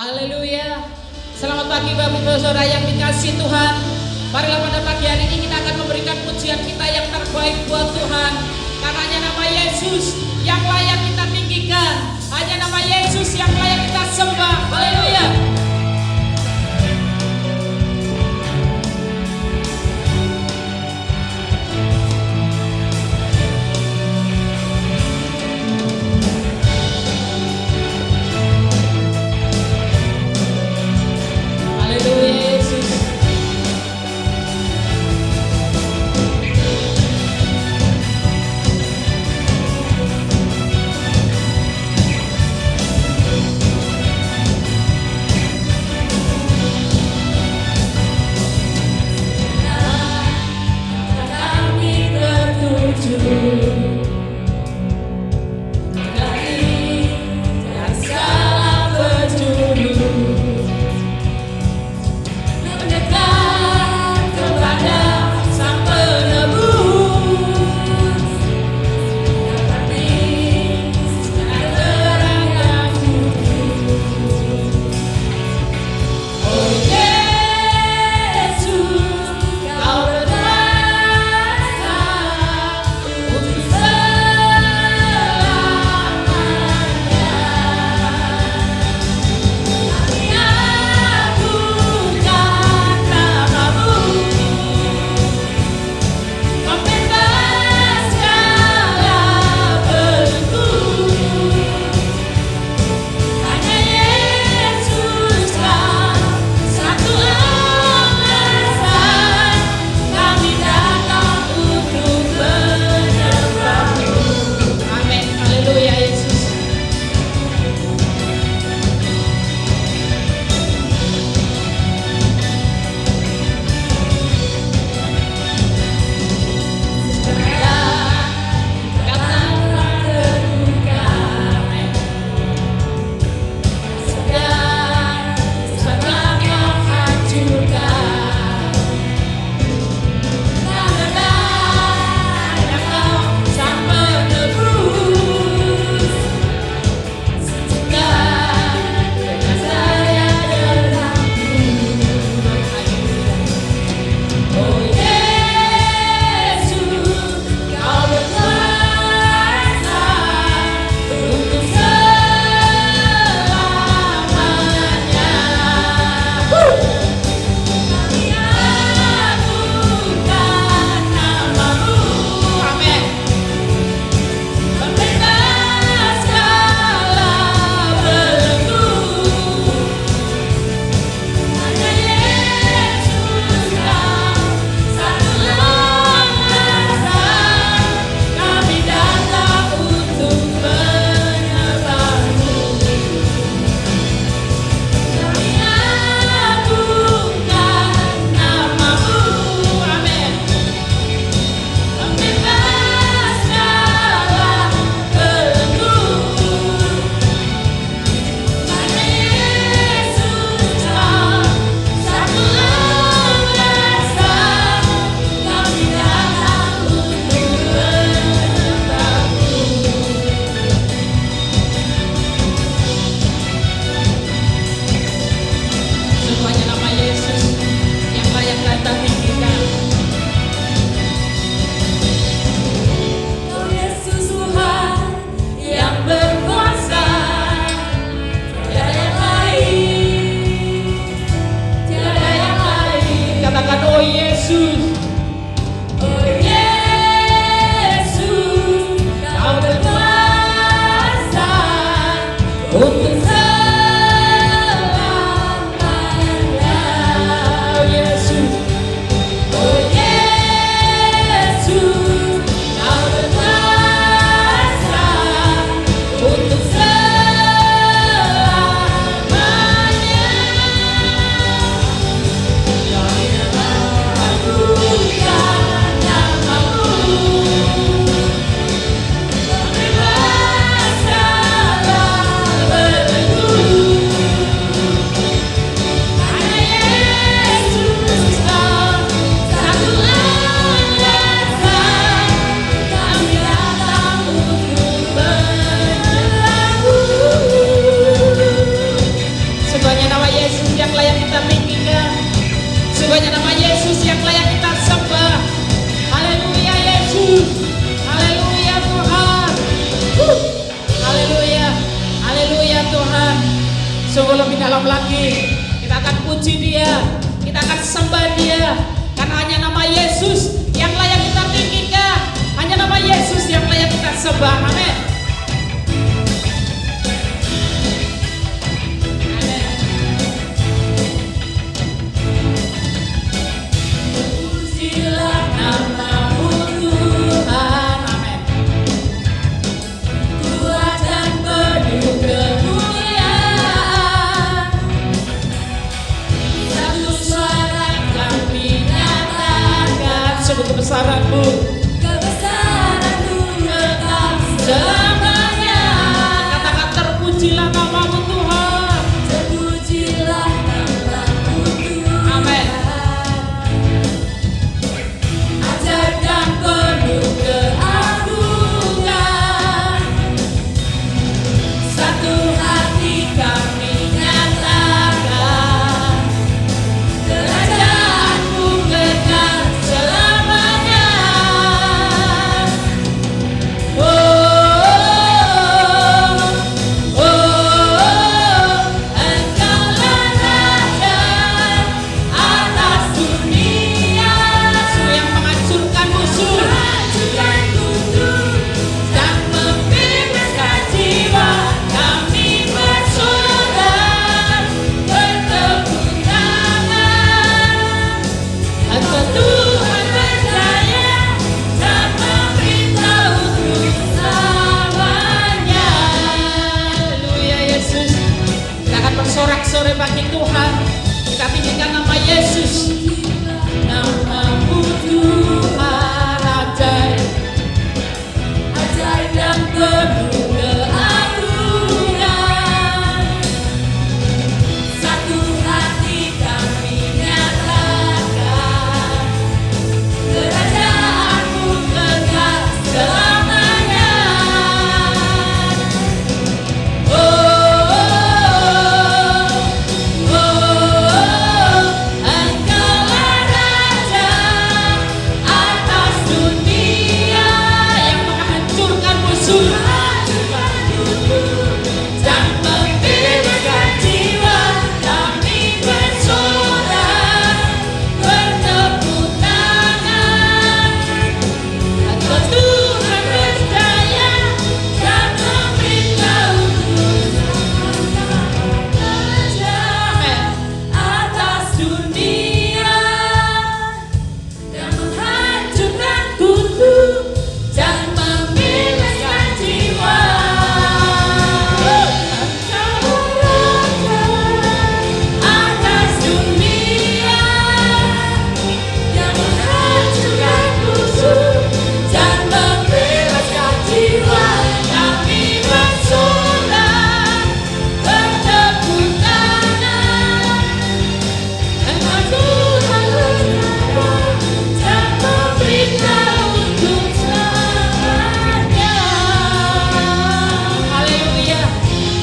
Haleluya. Selamat pagi Bapak Ibu Saudara yang dikasihi Tuhan. Marilah pada pagi hari ini kita akan memberikan pujian kita yang terbaik buat Tuhan. Karena hanya nama Yesus yang layak kita tinggikan. Hanya nama Yesus yang layak kita sembah. Haleluya. hanya nama Yesus yang layak kita sembah. Haleluya Yesus, haleluya Tuhan, haleluya, haleluya Tuhan. Sungguh lebih dalam lagi kita akan puji Dia, kita akan sembah Dia, karena hanya nama Yesus yang layak kita tinggikan, hanya nama Yesus yang layak kita sembah. Amin. Kebesaran-Mu, kebesaran-Mu kekal selamanya. Katakan terpujilah nama-Mu Tuhan, terpujilah nama-Mu Tuhan. Amin. Ajaib dan penuh keagungan, satu hati kami nyatakan, kerajaan-Mu kekal selamanya. Sorak-sorai bagi Tuhan, kita tinggikan nama Yesus. Nama-Mu Tuhan ajaib, ajaib dan penuh keagungan, satu hati kami nyatakan, kerajaan-Mu kekal selamanya.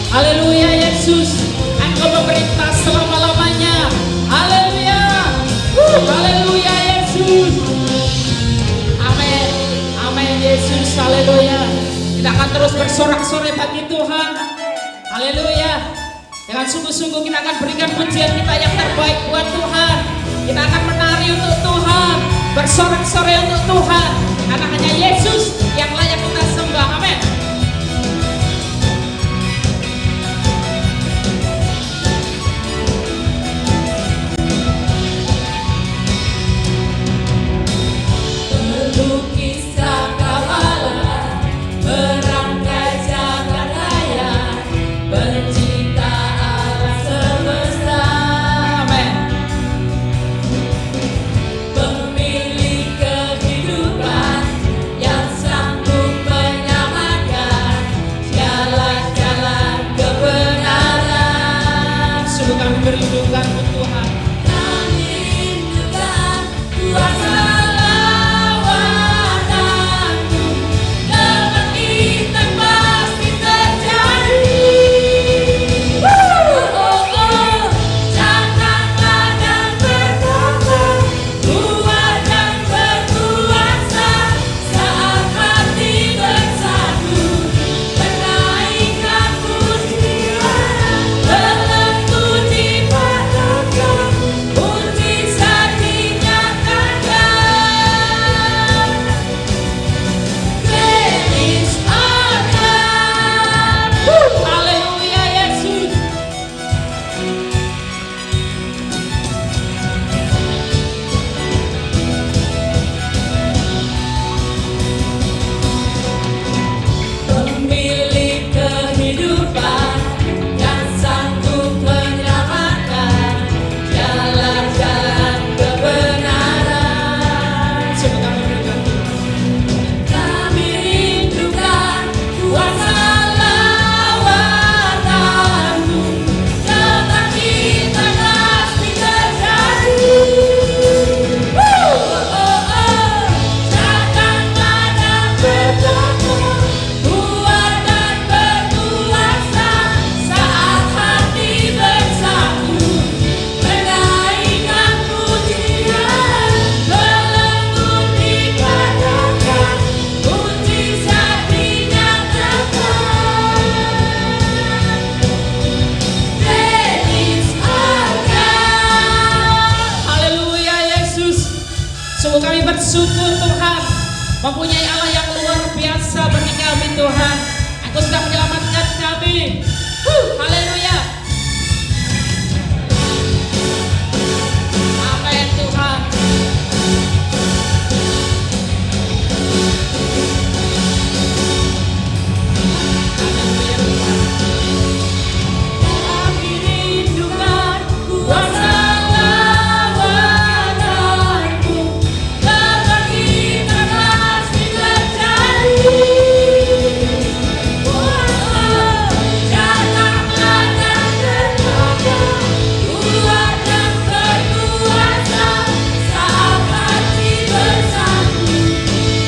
Haleluya Yesus, Engkau memerintah selama-lamanya. Haleluya, haleluya Yesus. Amin, amin Yesus, haleluya. Kita akan terus bersorak-sorai bagi Tuhan. Haleluya. Dengan sungguh-sungguh kita akan berikan pujian kita yang terbaik buat Tuhan. Kita akan menari untuk Tuhan, bersorak-sorai untuk Tuhan, karena hanya Yesus yang layak kita sembah. Amin. Pemilik kehidupan yang sanggup mempunyai Allah yang luar biasa bagi kami Tuhan. Engkau sudah menyelamatkan kami. Haleluya. Amin Tuhan. Kami rindukan kuasa tawaranmu, dapat kita pasti terjadi. Datanglah dan terjaga, kuat dan berkuasa, saat hati bersatu,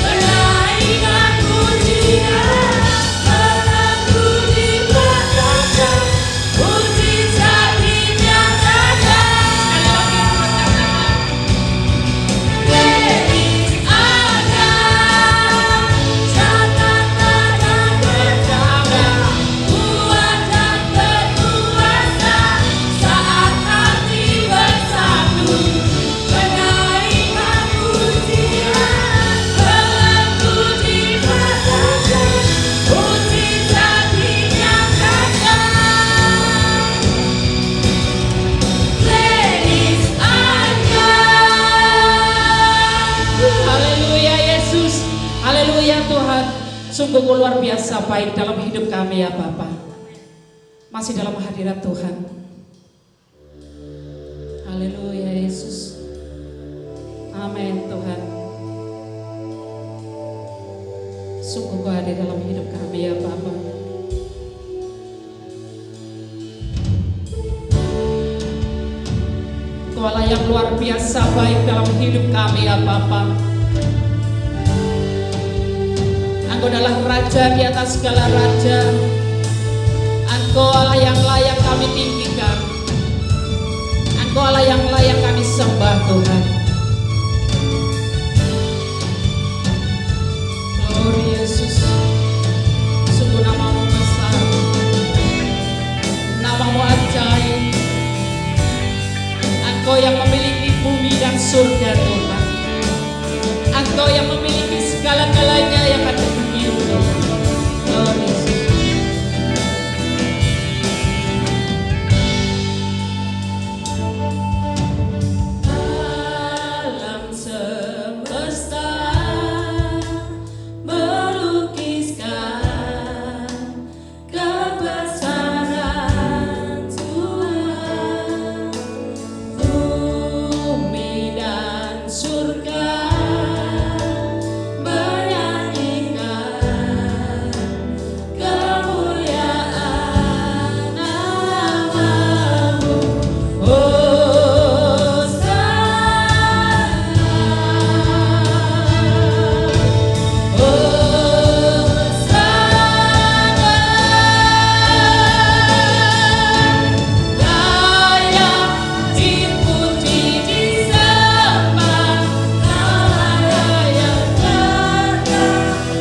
menaikkan pujian, mengaku dipatahkan, mujizat dinyatakan. Yesus ada, datanglah dan berjaga, kuat dan berkuasa, saat hati bersatu, menaikkan pujian, mengaku dipatahkan, mujizat dinyatakan. Ladies ada. Haleluya Yesus, haleluya Tuhan. Sungguh luar biasa baik dalam hidup kami ya Bapa. Masih dalam hadirat Tuhan. Haleluya Yesus. Amin Tuhan. Sungguh Kau hadir dalam hidup kami ya Bapa. Kau Allah yang luar biasa baik dalam hidup kami ya Bapa. Engkau adalah Raja di atas segala raja. Engkau Allah yang layak kami tinggikan. Engkau Allah yang layak kami sembah Tuhan. Glory Yesus. Sungguh namamu besar, namamu ajaib. Engkau yang memiliki bumi dan surga Tuhan. Engkau yang memiliki segala-galanya yang ada di hidup Tuhan. Glory Yesus. Alam semesta melukiskan kebesaran Tuhan. Bumi dan surga menyanyikan kemuliaan namamu. Layak dipuji disembah, layak datang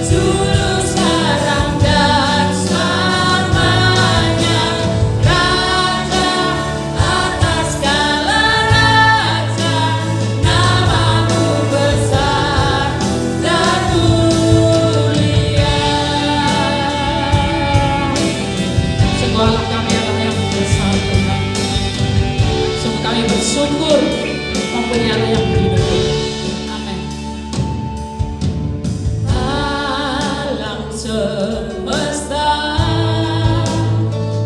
dulu sekarang dan selamanya. Raja atas segala raja, namamu besar dan mulia. Sungguh Allah kami adalah yang besar Tuhan. Sungguh kami bersyukur mempunyai Allah yang hidup Tuhan. Amin. Alam semesta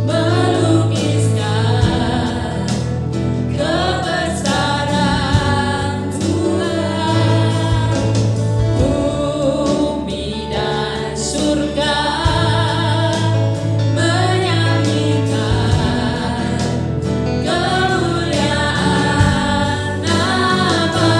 melukiskan kebesaran Tuhan. Bumi dan surga menyanyikan kemuliaan namamu.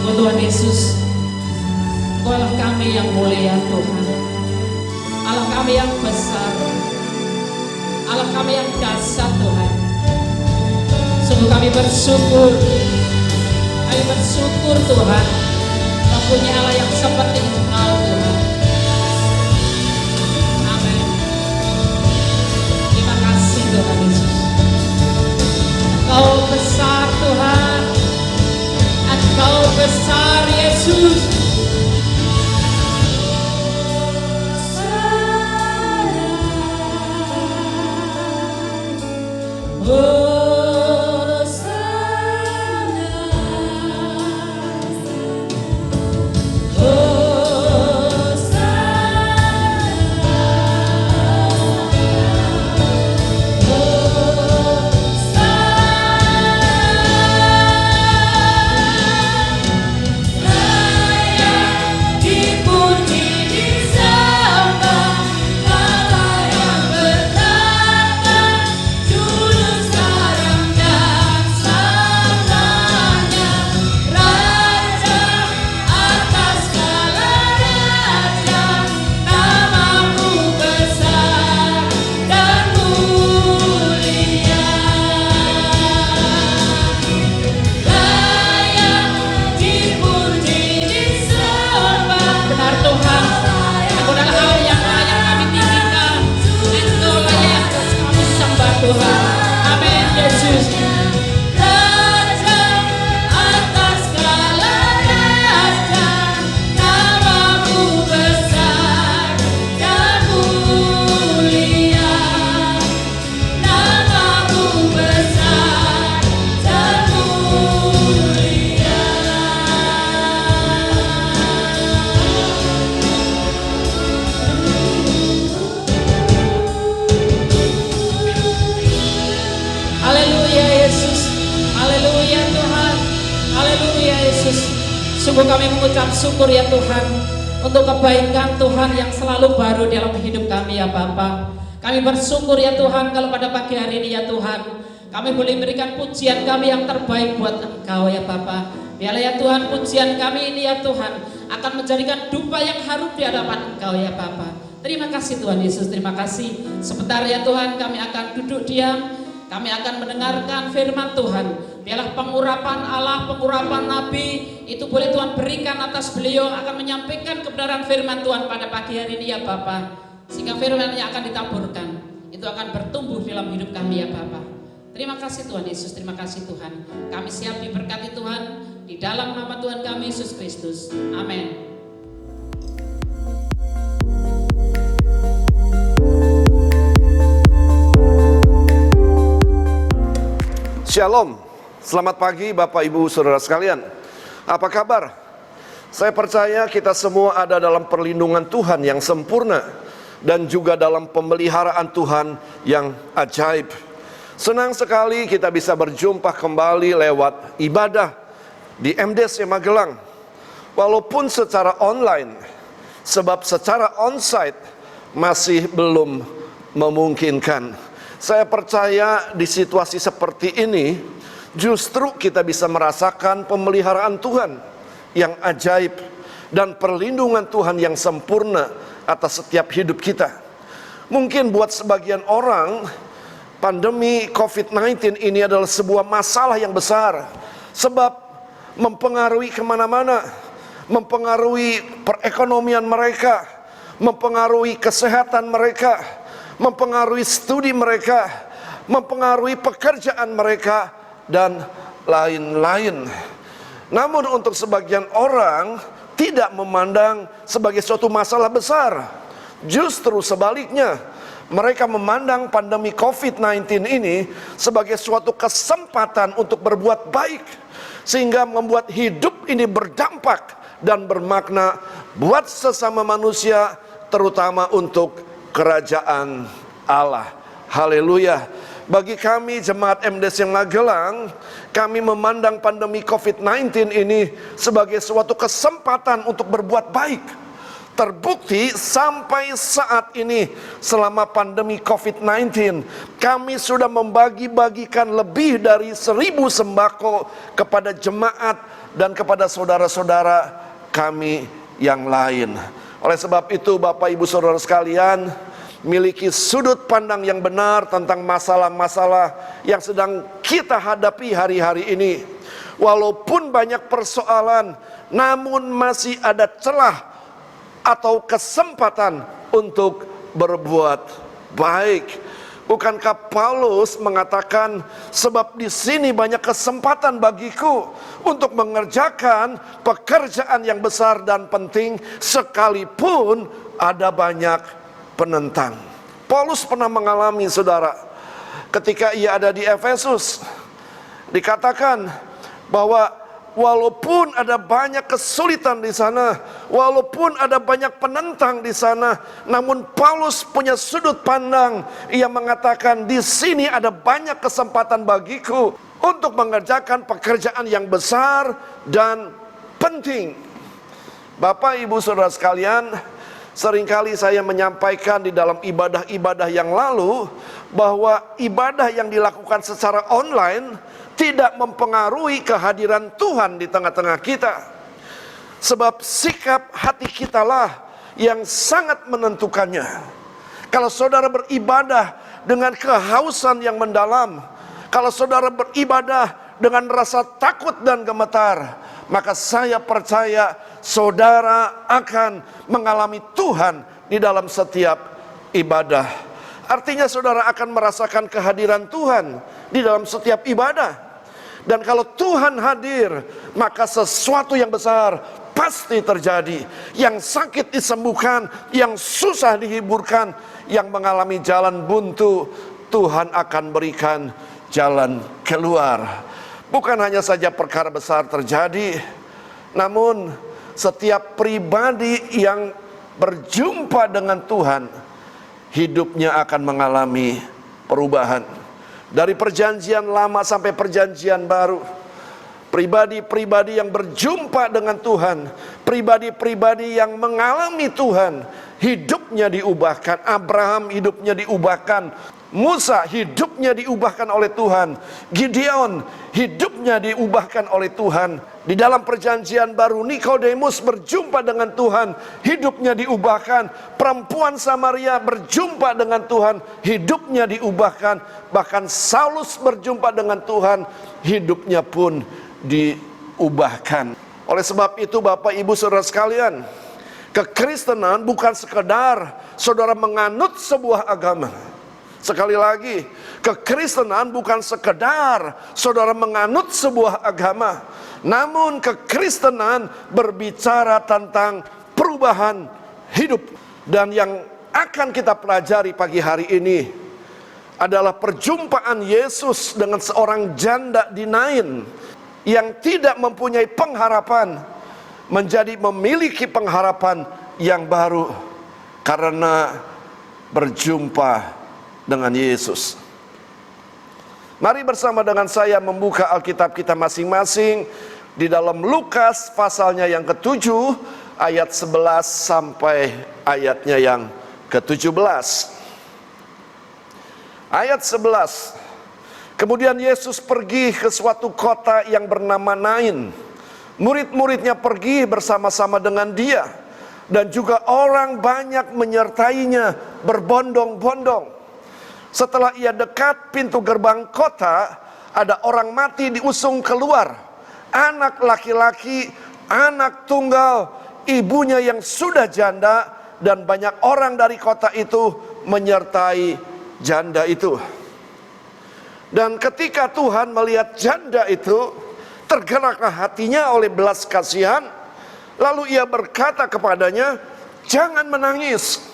Sungguh Tuhan Yesus, Engkau Allah kami yang mulia Tuhan, Allah kami yang besar, Allah kami yang dahsyat Tuhan. Sungguh kami bersyukur Tuhan, mempunyai Allah yang seperti Engkau Tuhan. Amin. Terima kasih Tuhan Yesus. Engkau besar Tuhan, Engkau besar Yesus. Sungguh kami mengucap syukur ya Tuhan untuk kebaikan Tuhan yang selalu baru dalam hidup kami ya Bapa. Kami bersyukur ya Tuhan kalau pada pagi hari ini ya Tuhan kami boleh berikan pujian kami yang terbaik buat Engkau ya Bapa. Biarlah ya Tuhan pujian kami ini ya Tuhan akan menjadikan dupa yang harum di hadapan Engkau ya Bapa. Terima kasih Tuhan Yesus, terima kasih. Sebentar ya Tuhan kami akan duduk diam. Kami akan mendengarkan firman Tuhan. Biarlah pengurapan Allah, pengurapan Nabi itu boleh Tuhan berikan atas beliau akan menyampaikan kebenaran firman Tuhan pada pagi hari ini ya Bapa. Sehingga firman yang akan ditaburkan itu akan bertumbuh dalam hidup kami ya Bapa. Terima kasih Tuhan Yesus, terima kasih Tuhan. Kami siap diberkati Tuhan di dalam nama Tuhan kami Yesus Kristus. Amin. Shalom, selamat pagi Bapak Ibu Saudara sekalian. Apa kabar? Saya percaya kita semua ada dalam perlindungan Tuhan yang sempurna dan juga dalam pemeliharaan Tuhan yang ajaib. Senang sekali kita bisa berjumpa kembali lewat ibadah di MDC Magelang. Walaupun secara online, sebab secara onsite masih belum memungkinkan. Saya percaya di situasi seperti ini justru kita bisa merasakan pemeliharaan Tuhan yang ajaib dan perlindungan Tuhan yang sempurna atas setiap hidup kita. Mungkin buat sebagian orang pandemi COVID-19 ini adalah sebuah masalah yang besar, sebab mempengaruhi kemana-mana, mempengaruhi perekonomian mereka, mempengaruhi kesehatan mereka, mempengaruhi studi mereka, mempengaruhi pekerjaan mereka, dan lain-lain. Namun untuk sebagian orang tidak memandang sebagai suatu masalah besar. Justru sebaliknya, mereka memandang pandemi COVID-19 ini sebagai suatu kesempatan untuk berbuat baik, sehingga membuat hidup ini berdampak dan bermakna buat sesama manusia, terutama untuk kerajaan Allah. Haleluya. Bagi kami jemaat MDC Magelang, kami memandang pandemi COVID-19 ini sebagai suatu kesempatan untuk berbuat baik. Terbukti sampai saat ini selama pandemi COVID-19 kami sudah membagi-bagikan lebih dari 1.000 sembako kepada jemaat dan kepada saudara-saudara kami yang lain. Oleh sebab itu Bapak Ibu Saudara sekalian, miliki sudut pandang yang benar tentang masalah-masalah yang sedang kita hadapi hari-hari ini. Walaupun banyak persoalan, namun masih ada celah atau kesempatan untuk berbuat baik. Bukankah Paulus mengatakan, sebab di sini banyak kesempatan bagiku untuk mengerjakan pekerjaan yang besar dan penting sekalipun ada banyak penentang. Paulus pernah mengalami, saudara, ketika ia ada di Efesus, dikatakan bahwa walaupun ada banyak kesulitan di sana, walaupun ada banyak penentang di sana, namun Paulus punya sudut pandang. Ia mengatakan, di sini ada banyak kesempatan bagiku untuk mengerjakan pekerjaan yang besar dan penting. Bapak Ibu Saudara sekalian, seringkali saya menyampaikan di dalam ibadah-ibadah yang lalu bahwa ibadah yang dilakukan secara online tidak mempengaruhi kehadiran Tuhan di tengah-tengah kita. Sebab sikap hati kitalah yang sangat menentukannya. Kalau saudara beribadah dengan kehausan yang mendalam, kalau saudara beribadah dengan rasa takut dan gemetar, maka saya percaya saudara akan mengalami Tuhan di dalam setiap ibadah. Artinya saudara akan merasakan kehadiran Tuhan di dalam setiap ibadah. Dan kalau Tuhan hadir, maka sesuatu yang besar pasti terjadi. Yang sakit disembuhkan, yang susah dihiburkan, yang mengalami jalan buntu, Tuhan akan berikan jalan keluar. Bukan hanya saja perkara besar terjadi, namun setiap pribadi yang berjumpa dengan Tuhan, hidupnya akan mengalami perubahan. Dari perjanjian lama sampai perjanjian baru, pribadi-pribadi yang berjumpa dengan Tuhan, pribadi-pribadi yang mengalami Tuhan, hidupnya diubahkan. Abraham hidupnya diubahkan, Musa hidupnya diubahkan oleh Tuhan, Gideon hidupnya diubahkan oleh Tuhan. Di dalam perjanjian baru, Nikodemus berjumpa dengan Tuhan, hidupnya diubahkan. Perempuan Samaria berjumpa dengan Tuhan, hidupnya diubahkan. Bahkan Saulus berjumpa dengan Tuhan, hidupnya pun diubahkan. Oleh sebab itu Bapak Ibu Saudara sekalian, kekristenan bukan sekedar saudara menganut sebuah agama. Sekali lagi, kekristenan bukan sekedar saudara menganut sebuah agama, namun kekristenan berbicara tentang perubahan hidup. Dan yang akan kita pelajari pagi hari ini adalah perjumpaan Yesus dengan seorang janda di Nain yang tidak mempunyai pengharapan, menjadi memiliki pengharapan yang baru karena berjumpa dengan Yesus. Mari bersama dengan saya membuka Alkitab kita masing-masing di dalam Lukas pasalnya yang ke-7 ayat 11 sampai ayatnya yang ke-17. Ayat 11. Kemudian Yesus pergi ke suatu kota yang bernama Nain. Murid-muridnya pergi bersama-sama dengan dia, dan juga orang banyak menyertainya berbondong-bondong. Setelah ia dekat pintu gerbang kota, ada orang mati diusung keluar. Anak laki-laki, anak tunggal, ibunya yang sudah janda, dan banyak orang dari kota itu menyertai janda itu. Dan ketika Tuhan melihat janda itu, tergeraklah hatinya oleh belas kasihan. Lalu ia berkata kepadanya, "Jangan menangis."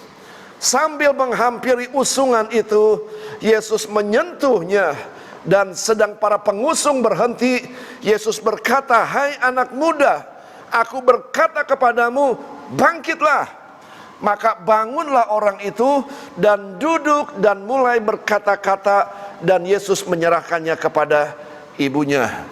Sambil menghampiri usungan itu, Yesus menyentuhnya, dan sedang para pengusung berhenti, Yesus berkata, "Hai anak muda, aku berkata kepadamu, bangkitlah." Maka bangunlah orang itu dan duduk dan mulai berkata-kata, dan Yesus menyerahkannya kepada ibunya.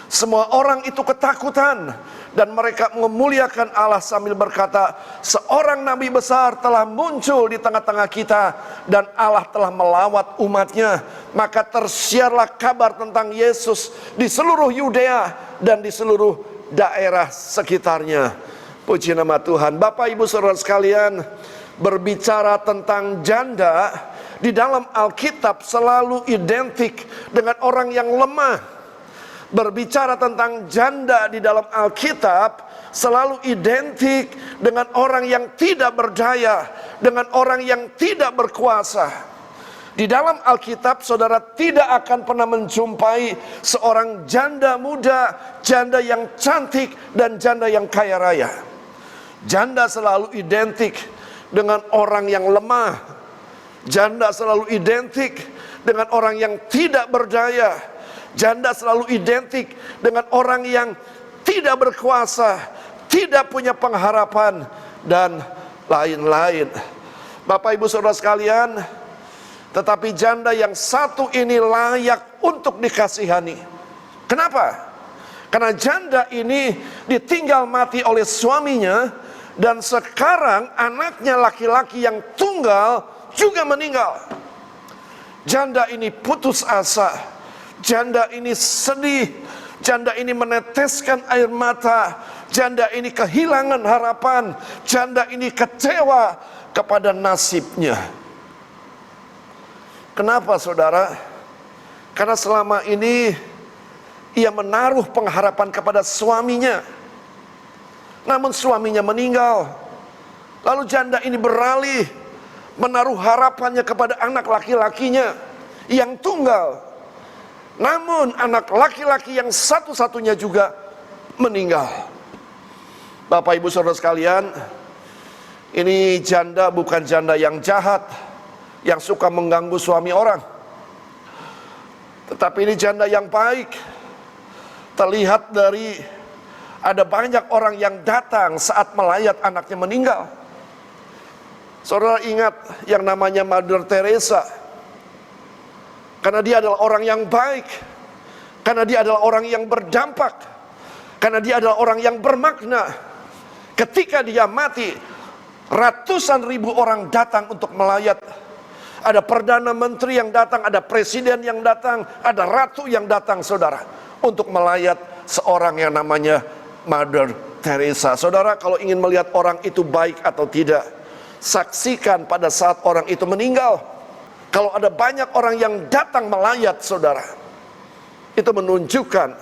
Semua orang itu ketakutan, dan mereka memuliakan Allah sambil berkata, "Seorang nabi besar telah muncul di tengah-tengah kita, dan Allah telah melawat umatnya." Maka tersiarlah kabar tentang Yesus di seluruh Yudea dan di seluruh daerah sekitarnya. Puji nama Tuhan. Bapak Ibu Saudara sekalian, berbicara tentang janda di dalam Alkitab selalu identik dengan orang yang lemah. Berbicara tentang janda di dalam Alkitab selalu identik dengan orang yang tidak berdaya, dengan orang yang tidak berkuasa. Di dalam Alkitab, saudara tidak akan pernah menjumpai seorang janda muda, janda yang cantik, dan janda yang kaya raya. Janda selalu identik dengan orang yang lemah. Janda selalu identik dengan orang yang tidak berdaya. Janda selalu identik dengan orang yang tidak berkuasa, tidak punya pengharapan, dan lain-lain. Bapak Ibu Saudara sekalian, tetapi janda yang satu ini layak untuk dikasihani. Kenapa? Karena janda ini ditinggal mati oleh suaminya, dan sekarang anaknya laki-laki yang tunggal juga meninggal. Janda ini putus asa, janda ini sedih, janda ini meneteskan air mata, janda ini kehilangan harapan, janda ini kecewa kepada nasibnya. Kenapa saudara? Karena selama ini ia menaruh pengharapan kepada suaminya, namun suaminya meninggal. Lalu janda ini beralih menaruh harapannya kepada anak laki-lakinya yang tunggal, namun anak laki-laki yang satu-satunya juga meninggal. Bapak Ibu Saudara sekalian, ini janda bukan janda yang jahat, yang suka mengganggu suami orang, tetapi ini janda yang baik. Terlihat dari ada banyak orang yang datang saat melayat anaknya meninggal. Saudara ingat yang namanya Mother Teresa, karena dia adalah orang yang baik, karena dia adalah orang yang berdampak, karena dia adalah orang yang bermakna. Ketika dia mati, ratusan ribu orang datang untuk melayat. Ada perdana menteri yang datang, ada presiden yang datang, ada ratu yang datang, saudara, untuk melayat seorang yang namanya Mother Teresa. Saudara, kalau ingin melihat orang itu baik atau tidak, saksikan pada saat orang itu meninggal. Kalau ada banyak orang yang datang melayat, saudara, itu menunjukkan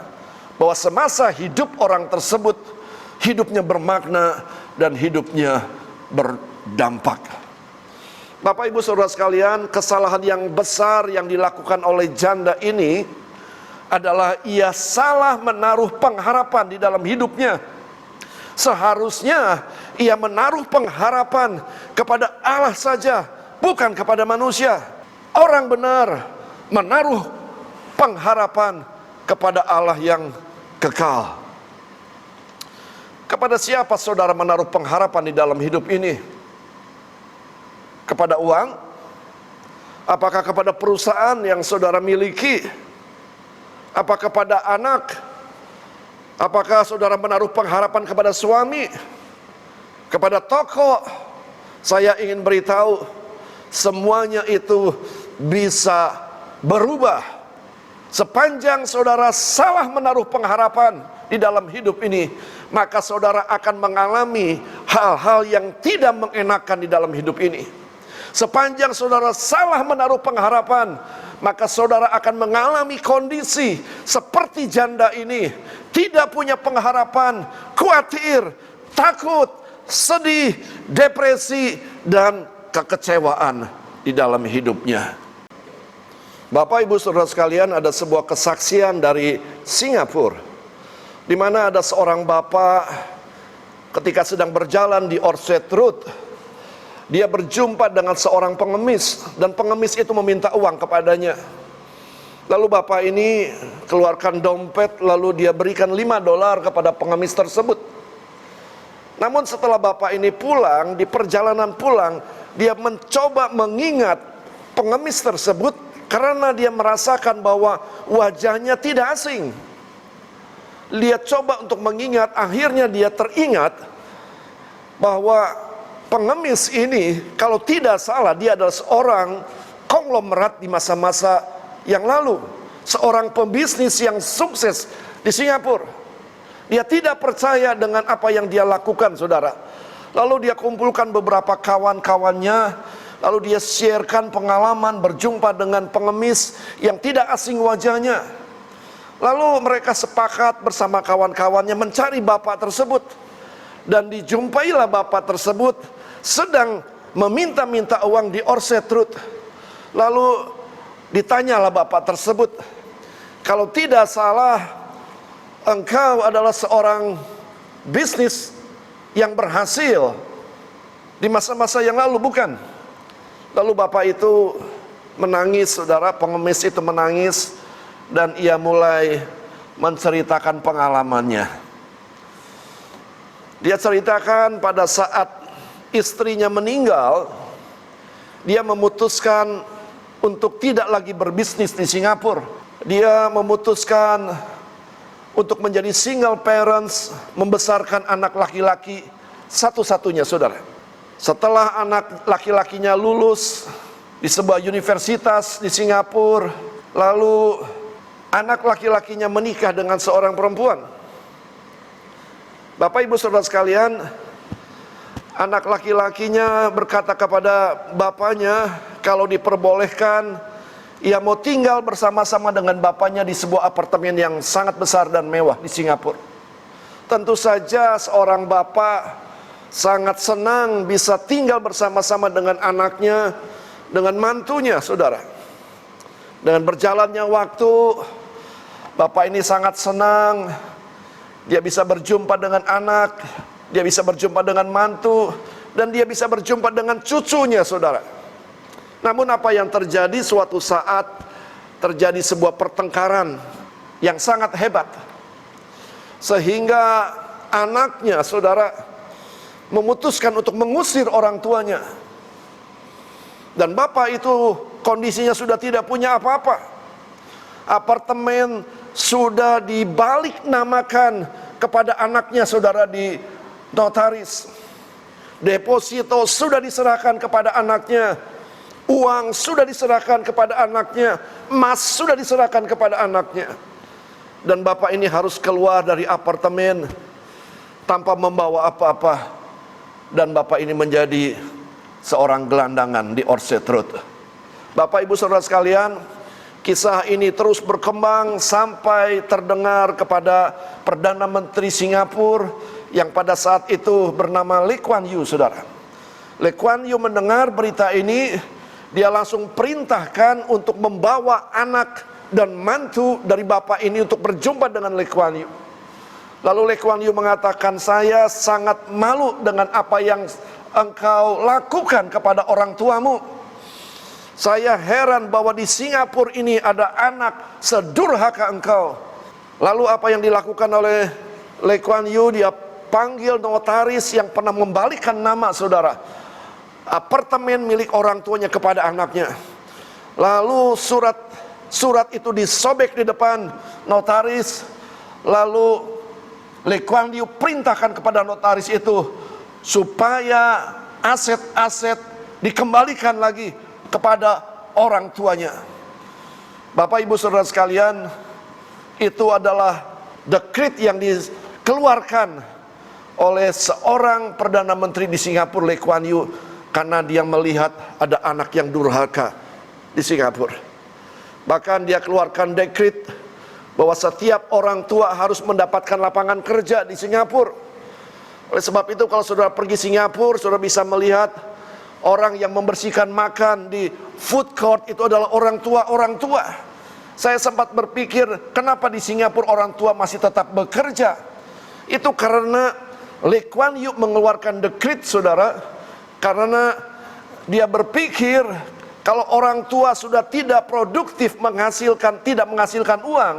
bahwa semasa hidup orang tersebut, hidupnya bermakna dan hidupnya berdampak. Bapak Ibu Saudara sekalian, kesalahan yang besar yang dilakukan oleh janda ini adalah ia salah menaruh pengharapan di dalam hidupnya. Seharusnya ia menaruh pengharapan kepada Allah saja, bukan kepada manusia. Orang benar menaruh pengharapan kepada Allah yang kekal. Kepada siapa saudara menaruh pengharapan di dalam hidup ini? Kepada uang? Apakah kepada perusahaan yang saudara miliki? Apakah kepada anak? Apakah saudara menaruh pengharapan kepada suami? Kepada toko? Saya ingin beritahu, semuanya itu bisa berubah. Sepanjang saudara salah menaruh pengharapan di dalam hidup ini, maka saudara akan mengalami hal-hal yang tidak mengenakan di dalam hidup ini. Sepanjang saudara salah menaruh pengharapan, maka saudara akan mengalami kondisi seperti janda ini. Tidak punya pengharapan, khawatir, takut, sedih, depresi, dan kekecewaan di dalam hidupnya. Bapak Ibu Saudara sekalian, ada sebuah kesaksian dari Singapura, di mana ada seorang bapak ketika sedang berjalan di Orchard Road, dia berjumpa dengan seorang pengemis, dan pengemis itu meminta uang kepadanya. Lalu bapak ini keluarkan dompet, lalu dia berikan $5 kepada pengemis tersebut. Namun setelah bapak ini pulang, di perjalanan pulang, dia mencoba mengingat pengemis tersebut, karena dia merasakan bahwa wajahnya tidak asing. Dia coba untuk mengingat, akhirnya dia teringat bahwa pengemis ini, kalau tidak salah, dia adalah seorang konglomerat di masa-masa yang lalu, seorang pembisnis yang sukses di Singapura. Dia tidak percaya dengan apa yang dia lakukan, saudara. Lalu dia kumpulkan beberapa kawan-kawannya, lalu dia sharekan pengalaman berjumpa dengan pengemis yang tidak asing wajahnya. Lalu mereka sepakat bersama kawan-kawannya mencari bapak tersebut. Dan dijumpailah bapak tersebut sedang meminta-minta uang di Orchard Road. Lalu ditanyalah bapak tersebut, kalau tidak salah engkau adalah seorang bisnis yang berhasil di masa-masa yang lalu, bukan? Lalu bapak itu menangis, saudara, pengemis itu menangis, dan ia mulai menceritakan pengalamannya. Dia ceritakan pada saat istrinya meninggal, dia memutuskan untuk tidak lagi berbisnis di Singapura. Dia memutuskan untuk menjadi single parents, membesarkan anak laki-laki satu-satunya, saudara. Setelah anak laki-lakinya lulus di sebuah universitas di Singapura, lalu anak laki-lakinya menikah dengan seorang perempuan. Bapak ibu saudara sekalian, anak laki-lakinya berkata kepada bapaknya, kalau diperbolehkan, ia mau tinggal bersama-sama dengan bapaknya di sebuah apartemen yang sangat besar dan mewah di Singapura. Tentu saja seorang bapak sangat senang bisa tinggal bersama-sama dengan anaknya, dengan mantunya, saudara. Dengan berjalannya waktu, bapak ini sangat senang. Dia bisa berjumpa dengan anak, dia bisa berjumpa dengan mantu, dan dia bisa berjumpa dengan cucunya, saudara. Namun apa yang terjadi, suatu saat terjadi sebuah pertengkaran yang sangat hebat, sehingga anaknya, saudara, memutuskan untuk mengusir orang tuanya. Dan bapak itu kondisinya sudah tidak punya apa-apa. Apartemen sudah dibalik namakan kepada anaknya, saudara, di notaris. Deposito sudah diserahkan kepada anaknya, uang sudah diserahkan kepada anaknya, emas sudah diserahkan kepada anaknya. Dan bapak ini harus keluar dari apartemen tanpa membawa apa-apa. Dan bapak ini menjadi seorang gelandangan di Orchard Road. Bapak ibu saudara sekalian, kisah ini terus berkembang sampai terdengar kepada Perdana Menteri Singapura yang pada saat itu bernama Lee Kuan Yew, saudara. Lee Kuan Yew mendengar berita ini, dia langsung perintahkan untuk membawa anak dan mantu dari bapak ini untuk berjumpa dengan Lee Kuan Yew. Lalu Lee Kuan Yew mengatakan, saya sangat malu dengan apa yang engkau lakukan kepada orang tuamu. Saya heran bahwa di Singapura ini ada anak sedurhaka engkau. Lalu apa yang dilakukan oleh Lee Kuan Yew? Dia panggil notaris yang pernah membalikkan nama, saudara, apartemen milik orang tuanya kepada anaknya. Lalu surat itu disobek di depan notaris. Lalu Lee Kuan Yew perintahkan kepada notaris itu supaya aset-aset dikembalikan lagi kepada orang tuanya. Bapak ibu saudara sekalian, itu adalah dekret yang dikeluarkan oleh seorang Perdana Menteri di Singapura, Lee Kuan Yew, karena dia melihat ada anak yang durhaka di Singapura. Bahkan dia keluarkan dekret bahwa setiap orang tua harus mendapatkan lapangan kerja di Singapura. Oleh sebab itu, kalau saudara pergi Singapura, saudara bisa melihat orang yang membersihkan makan di food court itu adalah orang tua. Saya sempat berpikir, kenapa di Singapura orang tua masih tetap bekerja? Itu karena Lee Kuan Yew mengeluarkan dekret, saudara, karena dia berpikir kalau orang tua sudah tidak produktif tidak menghasilkan uang,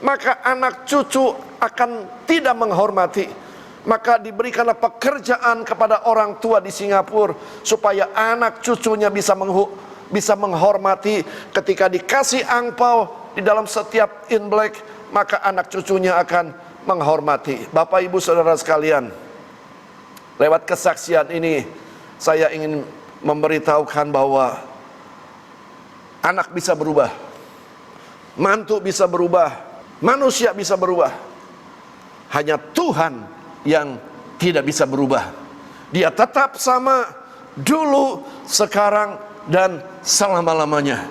maka anak cucu akan tidak menghormati. Maka diberikanlah pekerjaan kepada orang tua di Singapura supaya anak cucunya bisa menghormati. Ketika dikasih angpau di dalam setiap imlek, maka anak cucunya akan menghormati. Bapak ibu saudara sekalian, lewat kesaksian ini saya ingin memberitahukan bahwa anak bisa berubah, mantu bisa berubah, manusia bisa berubah. hanya Tuhan yang tidak bisa berubah. Dia tetap sama dulu, sekarang, dan selama-lamanya.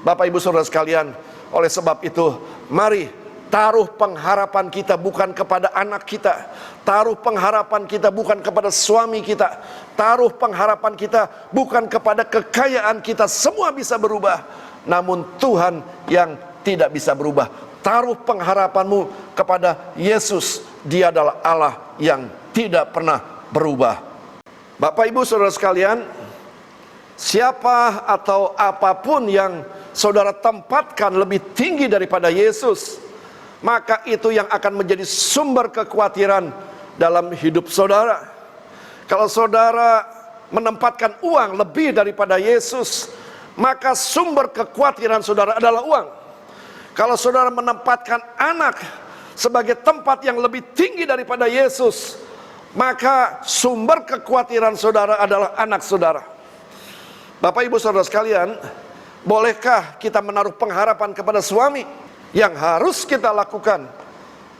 Bapak Ibu Saudara sekalian, oleh sebab itu mari taruh pengharapan kita bukan kepada anak kita, taruh pengharapan kita bukan kepada suami kita, taruh pengharapan kita bukan kepada kekayaan kita, semua bisa berubah, namun Tuhan yang tidak bisa berubah. Taruh pengharapanmu kepada Yesus, Dia adalah Allah yang tidak pernah berubah. Bapak Ibu Saudara sekalian, siapa atau apapun yang saudara tempatkan lebih tinggi daripada Yesus, maka itu yang akan menjadi sumber kekhawatiran dalam hidup saudara. Kalau saudara menempatkan uang lebih daripada Yesus, maka sumber kekhawatiran saudara adalah uang. Kalau saudara menempatkan anak sebagai tempat yang lebih tinggi daripada Yesus, maka sumber kekhawatiran saudara adalah anak saudara. Bapak Ibu Saudara sekalian, bolehkah kita menaruh pengharapan kepada suami? Yang harus kita lakukan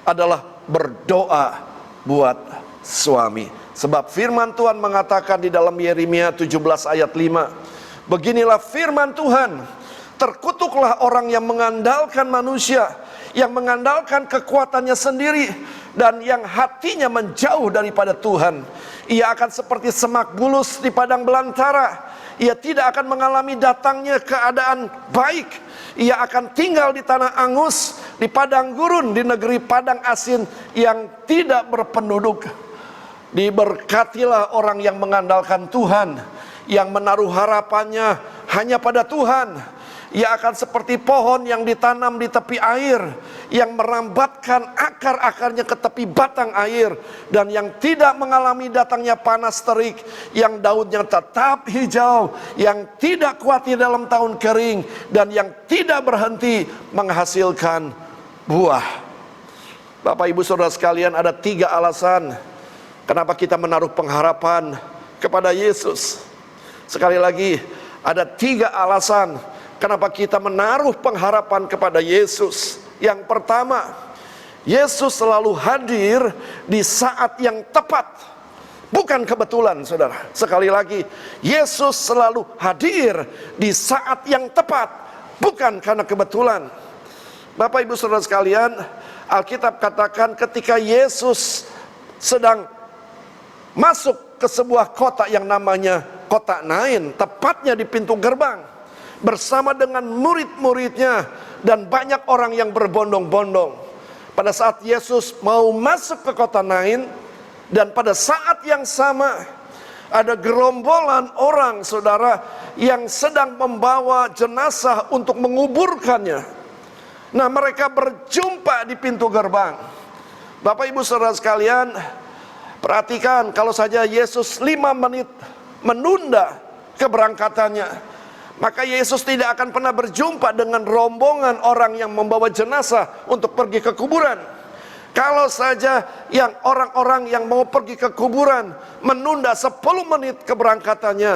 adalah berdoa buat suami. Sebab firman Tuhan mengatakan di dalam Yeremia 17 ayat 5, beginilah firman Tuhan, terkutuklah orang yang mengandalkan manusia, yang mengandalkan kekuatannya sendiri, dan yang hatinya menjauh daripada Tuhan. Ia akan seperti semak bulus di padang belantara. Ia tidak akan mengalami datangnya keadaan baik. Ia akan tinggal di tanah angus, di padang gurun, di negeri padang asin yang tidak berpenduduk. Diberkatilah orang yang mengandalkan Tuhan, yang menaruh harapannya hanya pada Tuhan. Ia akan seperti pohon yang ditanam di tepi air, yang merambatkan akar-akarnya ke tepi batang air, dan yang tidak mengalami datangnya panas terik, yang daunnya tetap hijau, yang tidak khawatir dalam tahun kering, dan yang tidak berhenti menghasilkan buah. Bapak Ibu Saudara sekalian, ada 3 alasan kenapa kita menaruh pengharapan kepada Yesus. Sekali lagi, ada 3 alasan kenapa kita menaruh pengharapan kepada Yesus. Yang pertama, Yesus selalu hadir di saat yang tepat. Bukan kebetulan, saudara. Sekali lagi, Yesus selalu hadir di saat yang tepat, bukan karena kebetulan. Bapak Ibu Saudara sekalian, Alkitab katakan ketika Yesus sedang masuk ke sebuah kota yang namanya kota Nain, tepatnya di pintu gerbang, bersama dengan murid-muridnya dan banyak orang yang berbondong-bondong. Pada saat Yesus mau masuk ke kota Nain, dan pada saat yang sama ada gerombolan orang, saudara, yang sedang membawa jenazah untuk menguburkannya. Nah, mereka berjumpa di pintu gerbang. Bapak Ibu Saudara sekalian, perhatikan, kalau saja Yesus 5 menit menunda keberangkatannya, maka Yesus tidak akan pernah berjumpa dengan rombongan orang yang membawa jenazah untuk pergi ke kuburan. Kalau saja yang orang-orang yang mau pergi ke kuburan menunda 10 menit keberangkatannya,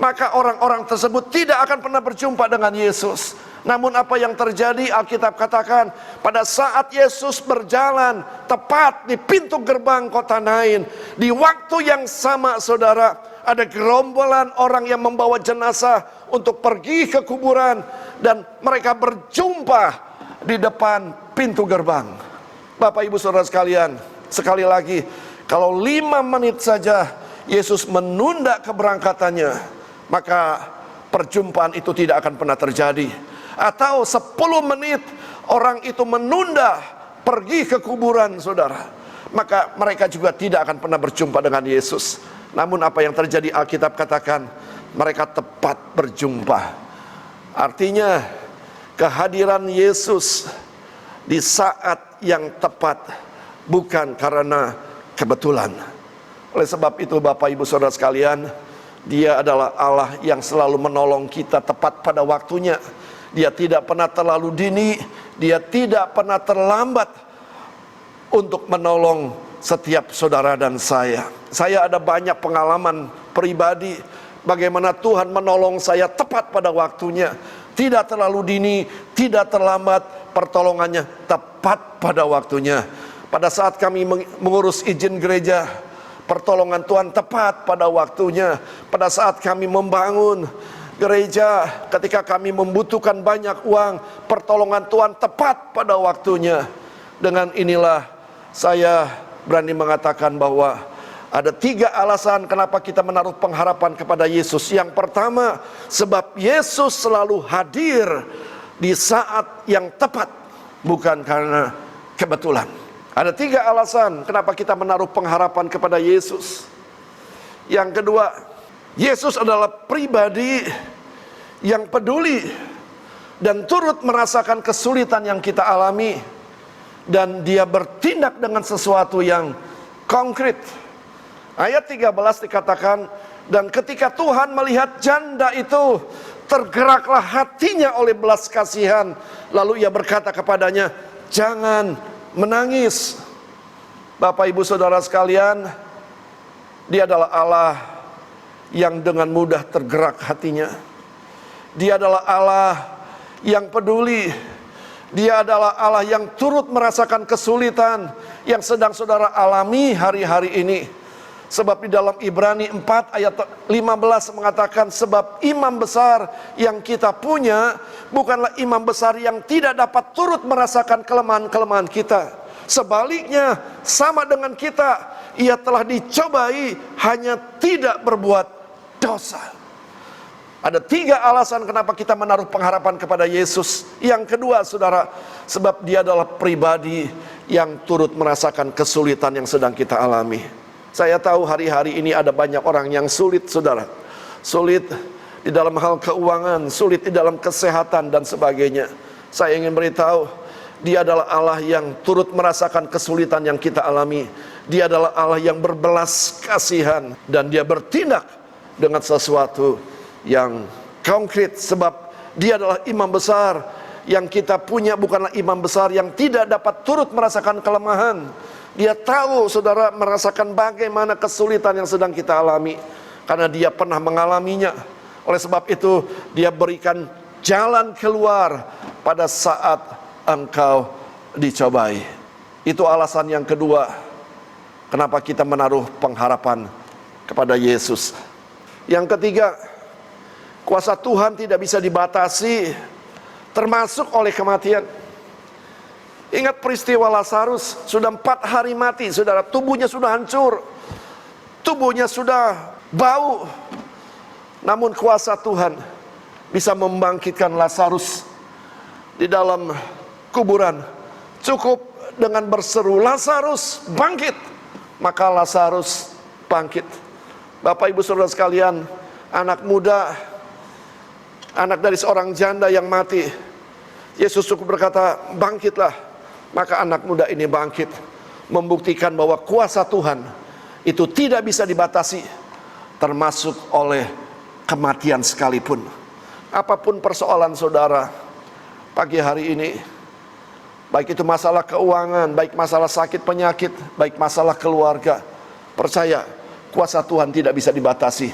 maka orang-orang tersebut tidak akan pernah berjumpa dengan Yesus. Namun apa yang terjadi, Alkitab katakan pada saat Yesus berjalan tepat di pintu gerbang kota Nain, di waktu yang sama, saudara, ada gerombolan orang yang membawa jenazah untuk pergi ke kuburan, dan mereka berjumpa di depan pintu gerbang. Bapak Ibu Saudara sekalian, sekali lagi, kalau 5 menit saja Yesus menunda keberangkatannya, maka perjumpaan itu tidak akan pernah terjadi. Atau 10 menit orang itu menunda pergi ke kuburan, saudara, maka mereka juga tidak akan pernah berjumpa dengan Yesus. Namun apa yang terjadi, Alkitab katakan mereka tepat berjumpa. Artinya kehadiran Yesus di saat yang tepat, bukan karena kebetulan. Oleh sebab itu Bapak Ibu Saudara sekalian, Dia adalah Allah yang selalu menolong kita tepat pada waktunya. Dia tidak pernah terlalu dini, Dia tidak pernah terlambat untuk menolong setiap saudara dan saya. Saya ada banyak pengalaman pribadi bagaimana Tuhan menolong saya tepat pada waktunya. Tidak terlalu dini, tidak terlambat, pertolongannya tepat pada waktunya. Pada saat kami mengurus izin gereja, pertolongan Tuhan tepat pada waktunya. Pada saat kami membangun gereja, ketika kami membutuhkan banyak uang, pertolongan Tuhan tepat pada waktunya. Dengan inilah saya berani mengatakan bahwa ada 3 alasan kenapa kita menaruh pengharapan kepada Yesus. Yang pertama, sebab Yesus selalu hadir di saat yang tepat, bukan karena kebetulan. Ada 3 alasan kenapa kita menaruh pengharapan kepada Yesus. Yang kedua, Yesus adalah pribadi yang peduli dan turut merasakan kesulitan yang kita alami, dan dia bertindak dengan sesuatu yang konkret. Ayat 13 dikatakan, dan ketika Tuhan melihat janda itu, tergeraklah hatinya oleh belas kasihan, lalu ia berkata kepadanya, jangan menangis. Bapak ibu saudara sekalian, dia adalah Allah yang dengan mudah tergerak hatinya. Dia adalah Allah yang peduli. Dia adalah Allah yang turut merasakan kesulitan yang sedang saudara alami hari-hari ini. Sebab di dalam Ibrani 4 ayat 15 mengatakan, sebab imam besar yang kita punya bukanlah imam besar yang tidak dapat turut merasakan kelemahan-kelemahan kita. Sebaliknya, sama dengan kita, ia telah dicobai, hanya tidak berbuat dosa. Ada 3 alasan kenapa kita menaruh pengharapan kepada Yesus. Yang kedua, saudara, sebab dia adalah pribadi yang turut merasakan kesulitan yang sedang kita alami. Saya tahu hari-hari ini ada banyak orang yang sulit, saudara. Sulit di dalam hal keuangan, sulit di dalam kesehatan dan sebagainya. Saya ingin beritahu, dia adalah Allah yang turut merasakan kesulitan yang kita alami. Dia adalah Allah yang berbelas kasihan, dan dia bertindak dengan sesuatu yang konkret. Sebab dia adalah imam besar yang kita punya, bukanlah imam besar yang tidak dapat turut merasakan kelemahan. Dia tahu, saudara, merasakan bagaimana kesulitan yang sedang kita alami, karena dia pernah mengalaminya. Oleh sebab itu, dia berikan jalan keluar pada saat engkau dicobai. Itu alasan yang kedua kenapa kita menaruh pengharapan kepada Yesus. Yang ketiga, kuasa Tuhan tidak bisa dibatasi, termasuk oleh kematian. Ingat peristiwa Lazarus, sudah 4 hari mati, saudara. Tubuhnya sudah hancur, tubuhnya sudah bau. Namun kuasa Tuhan bisa membangkitkan Lazarus di dalam kuburan. Cukup dengan berseru, Lazarus bangkit, maka Lazarus bangkit. Bapak ibu saudara sekalian, anak muda, anak dari seorang janda yang mati, Yesus cukup berkata, bangkitlah. Maka anak muda ini bangkit, membuktikan bahwa kuasa Tuhan itu tidak bisa dibatasi, termasuk oleh kematian sekalipun. Apapun persoalan saudara pagi hari ini, baik itu masalah keuangan, baik masalah sakit penyakit, baik masalah keluarga, percaya kuasa Tuhan tidak bisa dibatasi,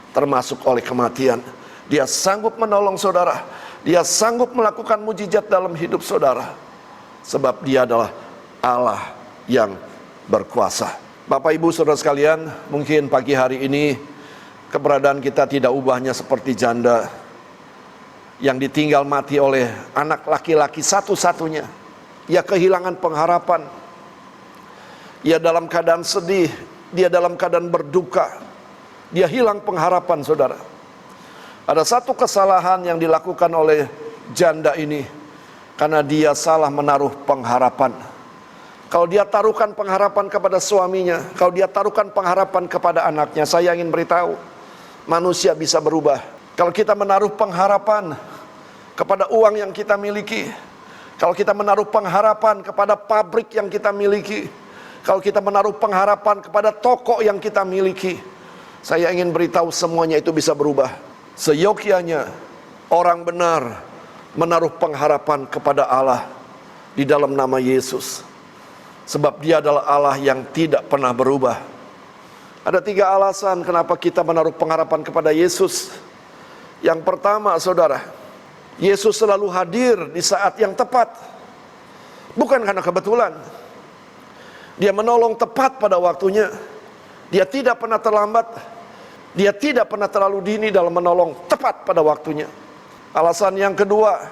termasuk oleh kematian. Dia sanggup menolong saudara, dia sanggup melakukan mujizat dalam hidup saudara. Sebab dia adalah Allah yang berkuasa. Bapak ibu saudara sekalian, mungkin pagi hari ini keberadaan kita tidak ubahnya seperti janda yang ditinggal mati oleh anak laki-laki satu-satunya. Ia kehilangan pengharapan. Ia dalam keadaan sedih, dia dalam keadaan berduka. Dia hilang pengharapan, saudara. Ada satu kesalahan yang dilakukan oleh janda ini, karena dia salah menaruh pengharapan. Kalau dia taruhkan pengharapan kepada suaminya, kalau dia taruhkan pengharapan kepada anaknya, saya ingin beritahu, manusia bisa berubah. Kalau kita menaruh pengharapan kepada uang yang kita miliki, kalau kita menaruh pengharapan kepada pabrik yang kita miliki, kalau kita menaruh pengharapan kepada toko yang kita miliki, saya ingin beritahu semuanya itu bisa berubah. Seyogyanya orang benar menaruh pengharapan kepada Allah di dalam nama Yesus. Sebab dia adalah Allah yang tidak pernah berubah. Ada 3 alasan kenapa kita menaruh pengharapan kepada Yesus. Yang pertama, saudara, Yesus selalu hadir di saat yang tepat. Bukan karena kebetulan. Dia menolong tepat pada waktunya. Dia tidak pernah terlambat. Dia tidak pernah terlalu dini dalam menolong tepat pada waktunya. Alasan yang kedua,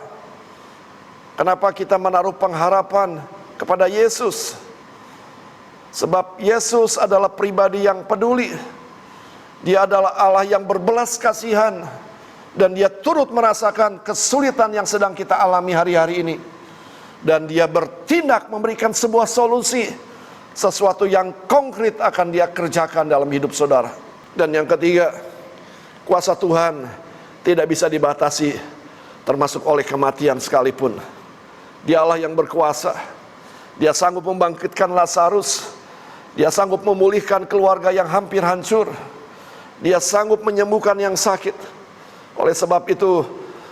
kenapa kita menaruh pengharapan kepada Yesus? Sebab Yesus adalah pribadi yang peduli. Dia adalah Allah yang berbelas kasihan. Dan dia turut merasakan kesulitan yang sedang kita alami hari-hari ini. Dan dia bertindak memberikan sebuah solusi. Sesuatu yang konkret akan dia kerjakan dalam hidup saudara. Dan yang ketiga, kuasa Tuhan tidak bisa dibatasi, termasuk oleh kematian sekalipun. Dia Allah yang berkuasa. Dia sanggup membangkitkan Lazarus. Dia sanggup memulihkan keluarga yang hampir hancur. Dia sanggup menyembuhkan yang sakit. Oleh sebab itu,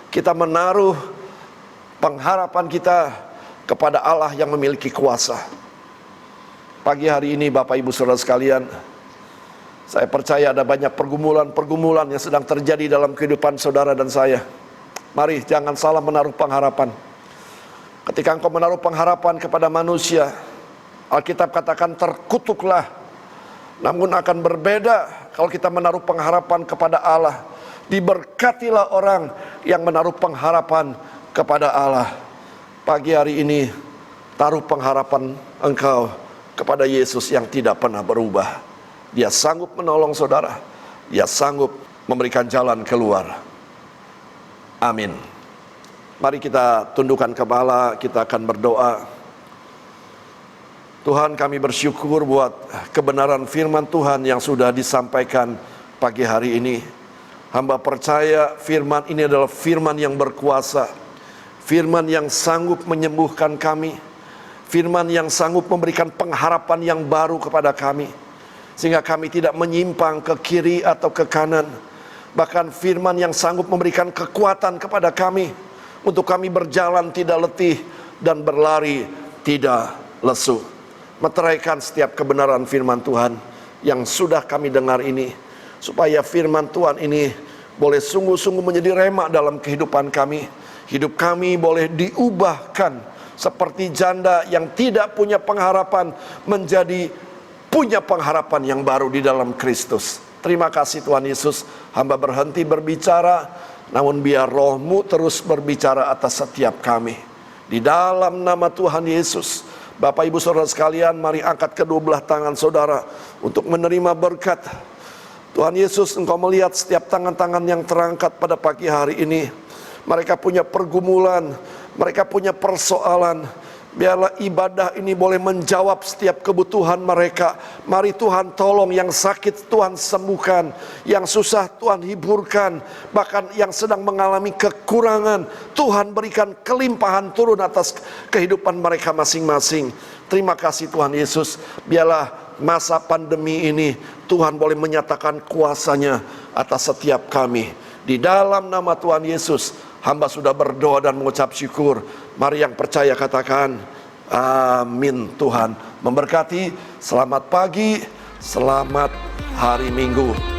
kita menaruh pengharapan kita kepada Allah yang memiliki kuasa. Pagi hari ini Bapak Ibu Saudara sekalian, saya percaya ada banyak pergumulan-pergumulan yang sedang terjadi dalam kehidupan saudara dan saya. Mari jangan salah menaruh pengharapan. Ketika engkau menaruh pengharapan kepada manusia, Alkitab katakan terkutuklah. Namun akan berbeda kalau kita menaruh pengharapan kepada Allah. Diberkatilah orang yang menaruh pengharapan kepada Allah. Pagi hari ini, taruh pengharapan engkau kepada Yesus yang tidak pernah berubah. Dia sanggup menolong saudara. Dia sanggup memberikan jalan keluar. Amin. Mari kita tundukkan kepala, kita akan berdoa. Tuhan, kami bersyukur buat kebenaran firman Tuhan yang sudah disampaikan pagi hari ini. Hamba percaya firman ini adalah firman yang berkuasa. Firman yang sanggup menyembuhkan kami. Firman yang sanggup memberikan pengharapan yang baru kepada kami. Sehingga kami tidak menyimpang ke kiri atau ke kanan. Bahkan firman yang sanggup memberikan kekuatan kepada kami. Untuk kami berjalan tidak letih dan berlari tidak lesu. Meteraikan setiap kebenaran firman Tuhan yang sudah kami dengar ini. Supaya firman Tuhan ini boleh sungguh-sungguh menjadi rema dalam kehidupan kami. Hidup kami boleh diubahkan seperti janda yang tidak punya pengharapan menjadi punya pengharapan yang baru di dalam Kristus. Terima kasih Tuhan Yesus. Hamba berhenti berbicara, namun biar roh-Mu terus berbicara atas setiap kami. Di dalam nama Tuhan Yesus. Bapak Ibu Saudara sekalian, mari angkat kedua belah tangan saudara untuk menerima berkat. Tuhan Yesus, Engkau melihat setiap tangan-tangan yang terangkat pada pagi hari ini. Mereka punya pergumulan, mereka punya persoalan. Biarlah ibadah ini boleh menjawab setiap kebutuhan mereka. Mari Tuhan tolong yang sakit Tuhan sembuhkan, yang susah Tuhan hiburkan, bahkan yang sedang mengalami kekurangan Tuhan berikan kelimpahan turun atas kehidupan mereka masing-masing. Terima kasih Tuhan Yesus. Biarlah masa pandemi ini Tuhan boleh menyatakan kuasa-Nya atas setiap kami. Di dalam nama Tuhan Yesus, hamba sudah berdoa dan mengucap syukur. Mari yang percaya katakan, amin. Tuhan memberkati. Selamat pagi, selamat hari Minggu.